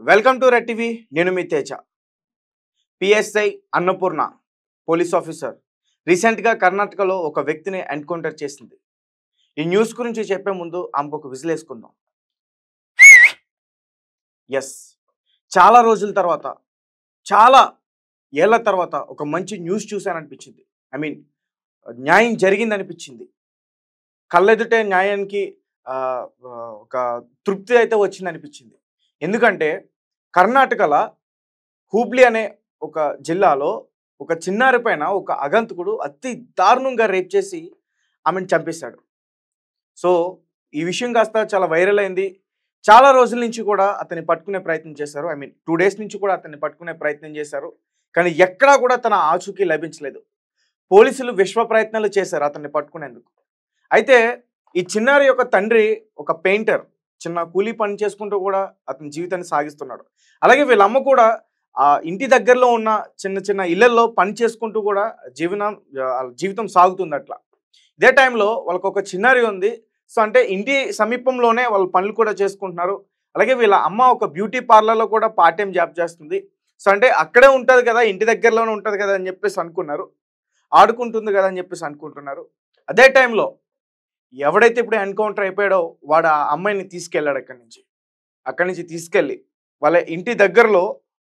Welcome to Red TV. నేను మీ Teja. PSI Annapurna police officer రీసెంట్గా కర్ణాటకలో ఒక వ్యక్తిని ఎన్కౌంటర్ చేసింది. ఈ న్యూస్ గురించి చెప్పే ముందు ఆమెకు ఒక విజిల్ వేసుకుందాం. ఎస్, చాలా రోజుల తర్వాత, చాలా ఏళ్ల తర్వాత ఒక మంచి న్యూస్ చూశాననిపించింది. న్యాయం జరిగిందనిపించింది. కళ్ళెదుటే న్యాయానికి ఒక తృప్తి అయితే వచ్చిందనిపించింది. ఎందుకంటే కర్ణాటకలో హూబ్లీ అనే ఒక జిల్లాలో ఒక చిన్నారి పైన ఒక అగంతకుడు అతి దారుణంగా రేప్ చేసి ఆమెను చంపేశాడు. సో ఈ విషయం కాస్త చాలా వైరల్ అయింది. చాలా రోజుల నుంచి కూడా అతన్ని పట్టుకునే ప్రయత్నం చేశారు. 2 డేస్ నుంచి కూడా అతన్ని పట్టుకునే ప్రయత్నం చేశారు. కానీ ఎక్కడా కూడా తన ఆచూకీ లభించలేదు. పోలీసులు విశ్వ ప్రయత్నాలు చేశారు అతన్ని పట్టుకునేందుకు. అయితే ఈ చిన్నారి యొక్క తండ్రి ఒక పెయింటర్, చిన్న కూలీ పని చేసుకుంటూ కూడా అతని జీవితాన్ని సాగిస్తున్నాడు. అలాగే వీళ్ళ అమ్మ కూడా ఇంటి దగ్గరలో ఉన్న చిన్న చిన్న ఇళ్లలో పని చేసుకుంటూ కూడా జీవితం సాగుతుంది అట్లా. ఇదే టైంలో వాళ్ళకు ఒక చిన్నారి ఉంది. సో అంటే ఇంటి సమీపంలోనే వాళ్ళు పనులు కూడా చేసుకుంటున్నారు. అలాగే వీళ్ళ అమ్మ ఒక బ్యూటీ పార్లర్లో కూడా పార్ట్ టైం జాబ్ చేస్తుంది. సో అంటే అక్కడే ఉంటుంది కదా, ఇంటి దగ్గరలోనే ఉంటుంది కదా అని చెప్పేసి అనుకున్నారు. ఆడుకుంటుంది కదా అని చెప్పేసి అనుకుంటున్నారు. అదే టైంలో ఎవడైతే ఇప్పుడు ఎన్కౌంటర్ అయిపోయాడో వాడు ఆ అమ్మాయిని తీసుకెళ్ళాడు. అక్కడి నుంచి తీసుకెళ్ళి వాళ్ళ ఇంటి దగ్గరలో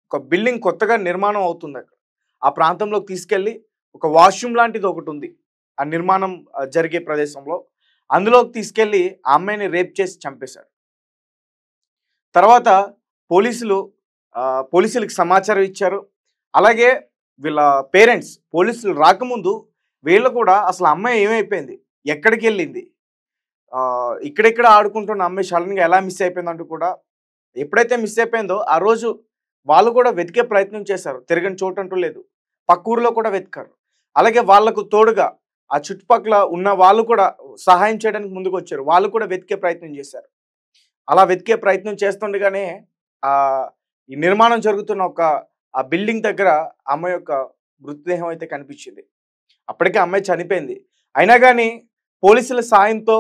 ఒక బిల్డింగ్ కొత్తగా నిర్మాణం అవుతుంది. ఆ ప్రాంతంలోకి తీసుకెళ్ళి ఒక వాష్రూమ్ లాంటిది ఒకటి ఉంది ఆ నిర్మాణం జరిగే ప్రదేశంలో. అందులోకి తీసుకెళ్ళి ఆ అమ్మాయిని రేప్ చేసి చంపేశాడు. తర్వాత పోలీసులకు సమాచారం ఇచ్చారు. అలాగే వీళ్ళ పేరెంట్స్ పోలీసులు రాకముందు వీళ్ళు కూడా అసలు అమ్మాయి ఏమైపోయింది, ఎక్కడికి వెళ్ళింది, ఇక్కడెక్కడ ఆడుకుంటున్న అమ్మాయి సడన్గా ఎలా మిస్ అయిపోయిందంటూ కూడా, ఎప్పుడైతే మిస్ అయిపోయిందో ఆ రోజు వాళ్ళు కూడా వెతికే ప్రయత్నం చేశారు. తిరగని చోటు అంటూ లేదు. పక్క ఊరిలో కూడా వెతికారు. అలాగే వాళ్లకు తోడుగా ఆ చుట్టుపక్కల ఉన్న వాళ్ళు కూడా సహాయం చేయడానికి ముందుకు వచ్చారు. వాళ్ళు కూడా వెతికే ప్రయత్నం చేశారు. అలా వెతికే ప్రయత్నం చేస్తుండగానే ఈ నిర్మాణం జరుగుతున్న ఆ బిల్డింగ్ దగ్గర అమ్మాయి యొక్క మృతదేహం అయితే కనిపించింది. అప్పటికే అమ్మాయి చనిపోయింది. అయినా కానీ పోలీసుల సాయంతో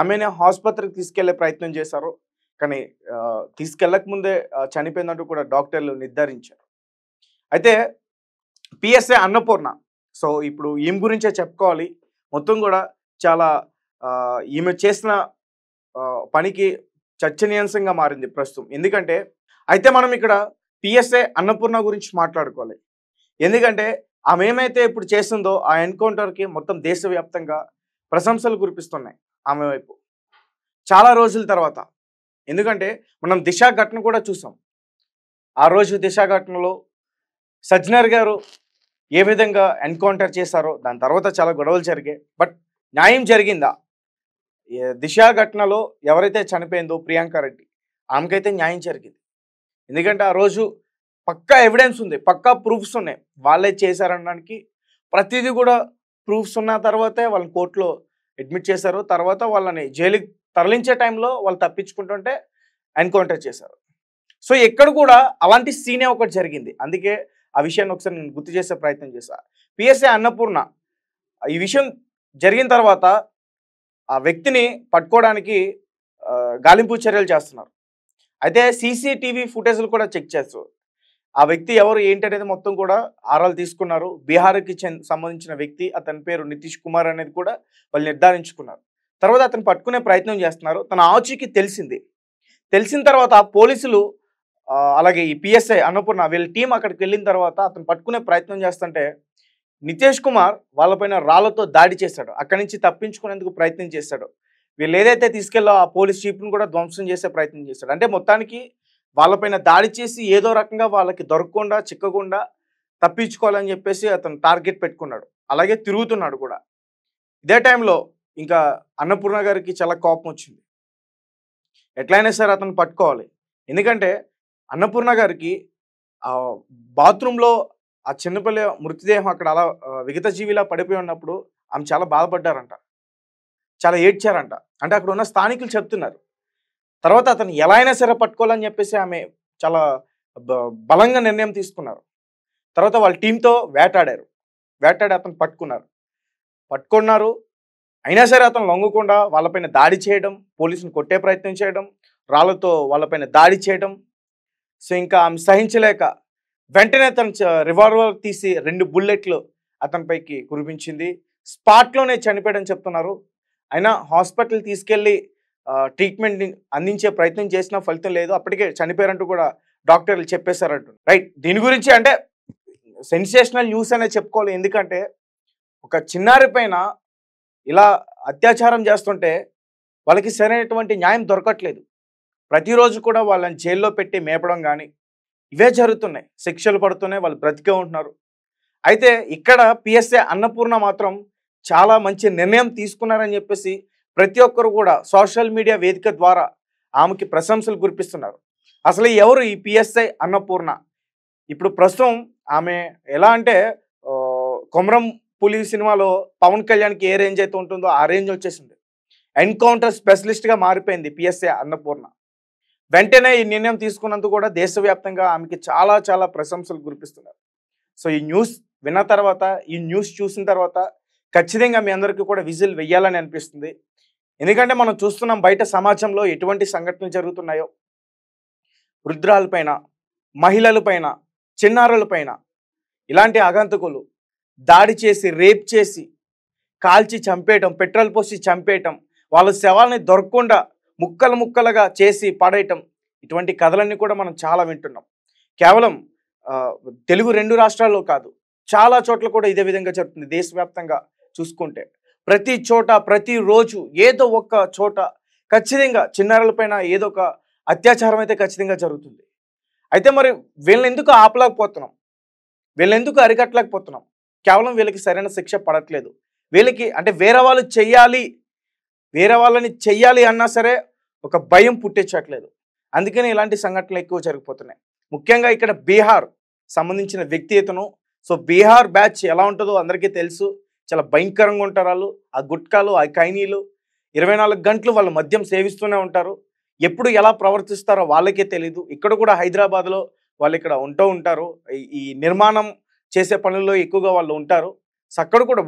ఆమెను ఆసుపత్రికి తీసుకెళ్లే ప్రయత్నం చేశారు. కానీ తీసుకెళ్లక ముందే చనిపోయిందంటూ కూడా డాక్టర్లు నిర్ధారించారు. అయితే పిఎస్ఐ అన్నపూర్ణ, సో ఇప్పుడు ఈమె గురించే చెప్పుకోవాలి. మొత్తం కూడా చాలా ఈమె చేసిన పనికి చర్చనీయాంశంగా మారింది ప్రస్తుతం. ఎందుకంటే అయితే మనం ఇక్కడ పిఎస్ఐ అన్నపూర్ణ గురించి మాట్లాడుకోవాలి. ఎందుకంటే ఆమె ఏమైతే ఇప్పుడు చేస్తుందో ఆ ఎన్కౌంటర్కి మొత్తం దేశవ్యాప్తంగా ప్రశంసలు కురిపిస్తున్నాయి ఆమె వైపు చాలా రోజుల తర్వాత. ఎందుకంటే మనం దిశ ఘటన కూడా చూసాం. ఆ రోజు దిశ ఘటనలో సజ్జనర్ గారు ఏ విధంగా ఎన్కౌంటర్ చేశారో దాని తర్వాత చాలా గొడవలు జరిగాయి. బట్ న్యాయం జరిగిందా? దిశ ఘటనలో ఎవరైతే చనిపోయిందో ప్రియాంక రెడ్డి, ఆమెకైతే న్యాయం జరిగింది. ఎందుకంటే ఆ రోజు పక్కా ఎవిడెన్స్ ఉంది, పక్కా ప్రూఫ్స్ ఉన్నాయి. వాళ్ళే చేశారనడానికి ప్రతిదీ కూడా ప్రూఫ్స్ ఉన్న తర్వాతే వాళ్ళని కోర్టులో అడ్మిట్ చేశారు. తర్వాత వాళ్ళని జైలుకి తరలించే టైంలో వాళ్ళు తప్పించుకుంటుంటే ఎన్కౌంటర్ చేశారు. సో ఎక్కడ కూడా అలాంటి సీనే ఒకటి జరిగింది. అందుకే ఆ విషయాన్ని ఒకసారి నేను గుర్తు చేసే ప్రయత్నం చేశాను. పిఎస్ఐ అన్నపూర్ణ ఈ విషయం జరిగిన తర్వాత ఆ వ్యక్తిని పట్టుకోవడానికి గాలింపు చర్యలు చేస్తున్నారు. అయితే సీసీటీవీ ఫుటేజ్లు కూడా చెక్ చేస్తారు. ఆ వ్యక్తి ఎవరు ఏంటి అనేది మొత్తం కూడా ఆరాలు తీసుకున్నారు. బీహార్కి సంబంధించిన వ్యక్తి, అతని పేరు నితీష్ కుమార్ అనేది కూడా వాళ్ళు నిర్ధారించుకున్నారు. తర్వాత అతను పట్టుకునే ప్రయత్నం చేస్తున్నారు. తన ఆచూకీ తెలిసిన తర్వాత పోలీసులు అలాగే ఈ పిఎస్ఐ అన్నపూర్ణ వీళ్ళ టీం అక్కడికి వెళ్ళిన తర్వాత అతను పట్టుకునే ప్రయత్నం చేస్తుంటే నితీష్ కుమార్ వాళ్ళపైన రాళ్లతో దాడి చేశాడు. అక్కడి నుంచి తప్పించుకునేందుకు ప్రయత్నం చేశాడు. వీళ్ళు ఏదైతే తీసుకెళ్ళో ఆ పోలీస్ జీప్ను కూడా ధ్వంసం చేసే ప్రయత్నం చేశాడు. అంటే మొత్తానికి వాళ్ళపైన దాడి చేసి ఏదో రకంగా వాళ్ళకి దొరకకుండా చిక్కకుండా తప్పించుకోవాలని చెప్పేసి అతను టార్గెట్ పెట్టుకున్నాడు. అలాగే తిరుగుతున్నాడు కూడా. ఇదే టైంలో ఇంకా అన్నపూర్ణ గారికి చాలా కోపం వచ్చింది. ఎట్లయినా సరే అతను పట్టుకోవాలి. ఎందుకంటే అన్నపూర్ణ గారికి బాత్రూంలో ఆ చిన్నపిల్ల మృతదేహం అక్కడ అలా విగత జీవిలా పడిపోయి ఉన్నప్పుడు ఆమె చాలా బాధపడ్డారంట, చాలా ఏడ్చారంట. అంటే అక్కడ ఉన్న స్థానికులు చెప్తున్నారు. తర్వాత అతను ఎలా అయినా సరే పట్టుకోవాలని చెప్పేసి ఆమె చాలా బలంగా నిర్ణయం తీసుకున్నారు. తర్వాత వాళ్ళ టీంతో వేటాడి అతను పట్టుకున్నారు. అయినా సరే అతను లొంగకుండా వాళ్ళపైన దాడి చేయడం, పోలీసుని కొట్టే ప్రయత్నం చేయడం, రాళ్లతో వాళ్ళపైన దాడి చేయడం, సో ఇంకా ఆమె సహించలేక వెంటనే తన రివాల్వర్ తీసి 2 బుల్లెట్లు అతనిపైకి కురిపించింది. స్పాట్లోనే చనిపోయాడని చెప్తున్నారు. అయినా హాస్పిటల్ తీసుకెళ్ళి ట్రీట్మెంట్ అందించే ప్రయత్నం చేసినా ఫలితం లేదు. అప్పటికే చనిపోయారంటూ కూడా డాక్టర్లు చెప్పేశారంట. రైట్, దీని గురించి అంటే సెన్సేషనల్ న్యూస్ అనే చెప్పుకోవాలి. ఎందుకంటే ఒక చిన్నారి పైన ఇలా అత్యాచారం చేస్తుంటే వాళ్ళకి సరైనటువంటి న్యాయం దొరకట్లేదు. ప్రతిరోజు కూడా వాళ్ళని జైల్లో పెట్టి మేపడం కానీ ఇవే జరుగుతున్నాయి. శిక్షలు పడుతున్నాయి, వాళ్ళు బ్రతికే ఉంటున్నారు. అయితే ఇక్కడ పిఎస్ఏ అన్నపూర్ణ మాత్రం చాలా మంచి నిర్ణయం తీసుకున్నారని చెప్పేసి ప్రతి ఒక్కరు కూడా సోషల్ మీడియా వేదిక ద్వారా ఆమెకి ప్రశంసలు కురిపిస్తున్నారు. అసలు ఎవరు ఈ పిఎస్ఐ అన్నపూర్ణ? ఇప్పుడు ప్రస్తుతం ఆమె ఎలా అంటే కొమరం పులి సినిమాలో పవన్ కళ్యాణ్కి ఏ రేంజ్ అయితే ఉంటుందో ఆ రేంజ్ వచ్చేసింది. ఎన్కౌంటర్ స్పెషలిస్ట్గా మారిపోయింది పిఎస్ఏ అన్నపూర్ణ. వెంటనే ఈ నిర్ణయం తీసుకున్నందుకు కూడా దేశవ్యాప్తంగా ఆమెకి చాలా చాలా ప్రశంసలు కురిపిస్తున్నారు. సో ఈ న్యూస్ విన్న తర్వాత, ఈ న్యూస్ చూసిన తర్వాత ఖచ్చితంగా మీ అందరికీ కూడా విజిల్ వెయ్యాలని అనిపిస్తుంది. ఎందుకంటే మనం చూస్తున్నాం బయట సమాజంలో ఎటువంటి సంఘటనలు జరుగుతున్నాయో. వృద్ధురాలపైన, మహిళలపైన, చిన్నారులపైన ఇలాంటి ఆగంతకులు దాడి చేసి, రేప్ చేసి, కాల్చి చంపేయటం, పెట్రోల్ పోసి చంపేయటం, వాళ్ళ శవాల్ని దొరకకుండా ముక్కలు ముక్కలుగా చేసి పడేయటం, ఇటువంటి కథలన్నీ కూడా మనం చాలా వింటున్నాం. కేవలం తెలుగు 2 రాష్ట్రాల్లో కాదు, చాలా చోట్ల కూడా ఇదే విధంగా జరుగుతుంది. దేశవ్యాప్తంగా చూసుకుంటే ప్రతి చోట ప్రతిరోజు ఏదో ఒక చోట ఖచ్చితంగా చిన్నారులపైన ఏదో ఒక అత్యాచారం అయితే ఖచ్చితంగా జరుగుతుంది. అయితే మరి వీళ్ళని ఎందుకు ఆపలేకపోతున్నాం? వీళ్ళని ఎందుకు అరికట్టలేకపోతున్నాం? కేవలం వీళ్ళకి సరైన శిక్ష పడట్లేదు. వీళ్ళకి అంటే వేరే వాళ్ళని చెయ్యాలి అన్నా సరే ఒక భయం పుట్టించట్లేదు. అందుకని ఇలాంటి సంఘటనలు ఎక్కువ జరిగిపోతున్నాయి. ముఖ్యంగా ఇక్కడ బీహార్ సంబంధించిన వ్యక్తి ఇతను. సో బీహార్ బ్యాచ్ ఎలా ఉంటుందో అందరికీ తెలుసు. చాలా భయంకరంగా ఉంటారు వాళ్ళు. ఆ గుట్కాలు, ఆ ఖైనీలు 24 గంటలు వాళ్ళ మద్యం సేవిస్తూనే ఉంటారు. ఎప్పుడు ఎలా ప్రవర్తిస్తారో వాళ్ళకే తెలీదు. ఇక్కడ కూడా హైదరాబాద్లో వాళ్ళు ఇక్కడ ఉంటూ ఉంటారు. ఈ నిర్మాణం చేసే పనుల్లో ఎక్కువగా వాళ్ళు ఉంటారు. సో అక్కడ కూడా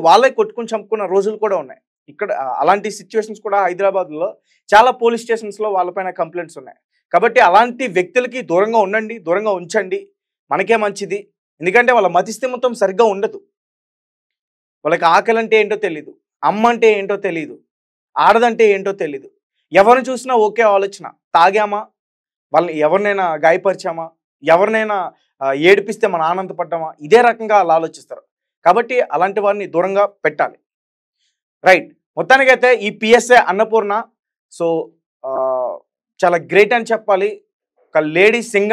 వాళ్ళే కొట్టుకుని చంపుకున్న రోజులు కూడా ఉన్నాయి. ఇక్కడ అలాంటి సిచ్యువేషన్స్ కూడా హైదరాబాద్లో చాలా పోలీస్ స్టేషన్స్లో వాళ్ళపైన కంప్లైంట్స్ ఉన్నాయి. కాబట్టి అలాంటి వ్యక్తులకి దూరంగా ఉండండి, దూరంగా ఉంచండి, మనకే మంచిది. ఎందుకంటే వాళ్ళ మతిస్థిమితం సరిగ్గా ఉండదు. వాళ్ళకి ఆకలి అంటే ఏంటో తెలీదు, అమ్మ అంటే ఏంటో తెలీదు, ఆడదంటే ఏంటో తెలీదు. ఎవరిని చూసినా ఒకే ఆలోచన, తాగామా, వాళ్ళని ఎవరినైనా గాయపరిచామా, ఎవరినైనా ఏడిపిస్తే మనం ఆనందపడ్డామా, ఇదే రకంగా వాళ్ళు ఆలోచిస్తారు. కాబట్టి అలాంటి వారిని దూరంగా పెట్టాలి. రైట్, మొత్తానికైతే ఈ పిఎస్ఏ అన్నపూర్ణ సో చాలా గ్రేట్ అని చెప్పాలి. ఒక లేడీ సింగర్